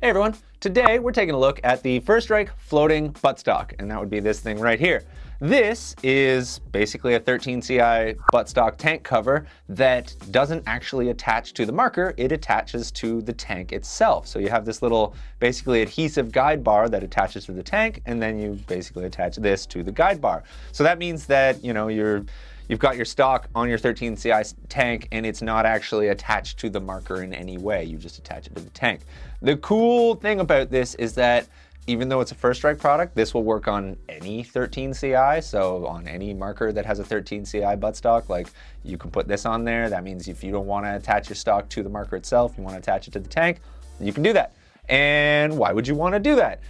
Hey everyone, today we're taking a look at the First Strike floating buttstock, and that would be this thing right here. This is basically a 13 CI buttstock tank cover that doesn't actually attach to the marker, it attaches to the tank itself. So you have this little basically adhesive guide bar that attaches to the tank, and then you basically attach this to the guide bar. So that means that, you know, you've got your stock on your 13 CI tank and it's not actually attached to the marker in any way. You just attach it to the tank. The cool thing about this is that even though it's a First Strike product, this will work on any 13 CI. So on any marker that has a 13 CI buttstock, like you can put this on there. That means if you don't want to attach your stock to the marker itself, you want to attach it to the tank, you can do that. And why would you want to do that?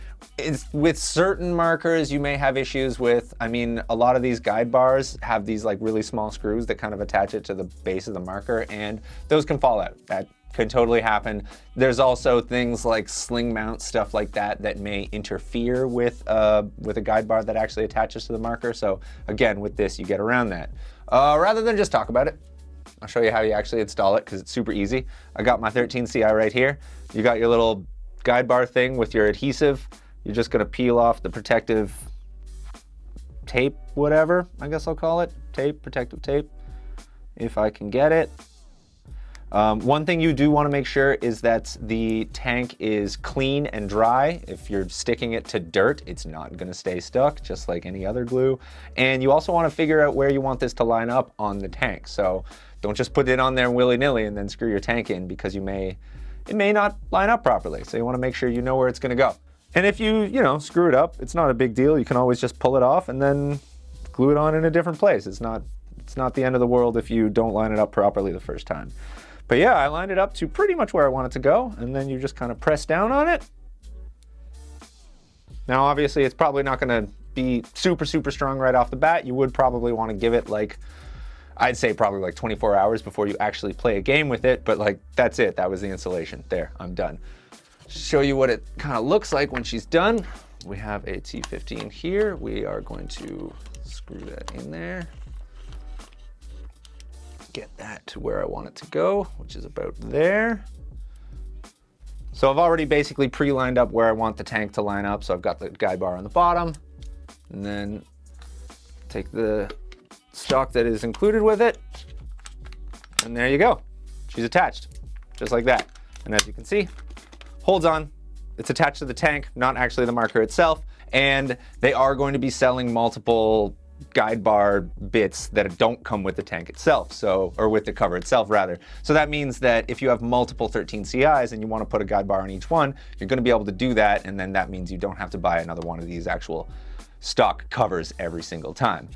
With certain markers, you may have issues with, I mean, a lot of these guide bars have these like really small screws that kind of attach it to the base of the marker, and those can fall out. That can totally happen. There's also things like sling mount, stuff like that, that may interfere with a guide bar that actually attaches to the marker. So again, with this, you get around that. Rather than just talk about it, I'll show you how you actually install it because it's super easy. I got my 13 CI right here. You got your little guide bar thing with your adhesive. You're just gonna peel off the protective tape, whatever, I guess I'll call it. Tape, protective tape, if I can get it. One thing you do want to make sure is that the tank is clean and dry. If you're sticking it to dirt, it's not going to stay stuck, just like any other glue. And you also want to figure out where you want this to line up on the tank. So don't just put it on there willy-nilly and then screw your tank in, because it may not line up properly. So you want to make sure you know where it's going to go. And if you screw it up, it's not a big deal. You can always just pull it off and then glue it on in a different place. It's not the end of the world if you don't line it up properly the first time. But yeah, I lined it up to pretty much where I want it to go, and then you just kind of press down on it. Now, obviously, it's probably not going to be super, super strong right off the bat. You would probably want to give it like, I'd say probably like 24 hours before you actually play a game with it, but like, that's it. That was the installation. There, I'm done. Show you what it kind of looks like when she's done. We have a T15 here. We are going to screw that in there. Get that to where I want it to go, which is about there. So I've already basically pre-lined up where I want the tank to line up. So I've got the guide bar on the bottom, and then take the stock that is included with it, and there you go. She's attached, just like that. And as you can see, holds on. It's attached to the tank, not actually the marker itself. And they are going to be selling multiple guide bar bits that don't come with the tank itself, or with the cover itself rather. So that means that if you have multiple 13 CIs and you want to put a guide bar on each one, you're going to be able to do that, and then that means you don't have to buy another one of these actual stock covers every single time.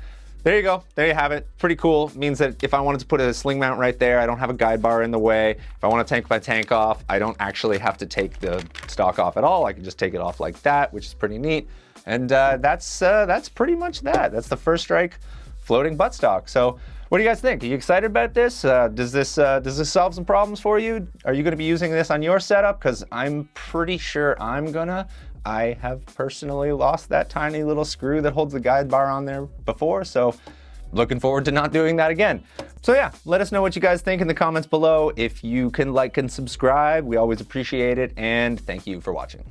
There you go. There you have it. Pretty cool. Means that if I wanted to put a sling mount right there, I don't have a guide bar in the way. If I want to take my tank off, I don't actually have to take the stock off at all. I can just take it off like that, which is pretty neat. And that's pretty much that. That's the First Strike floating buttstock. So what do you guys think? Are you excited about this? Does this solve some problems for you? Are you going to be using this on your setup? Because I'm pretty sure I'm gonna. I have personally lost that tiny little screw that holds the guide bar on there before, so looking forward to not doing that again. So yeah, let us know what you guys think in the comments below. If you can like and subscribe, we always appreciate it, and thank you for watching.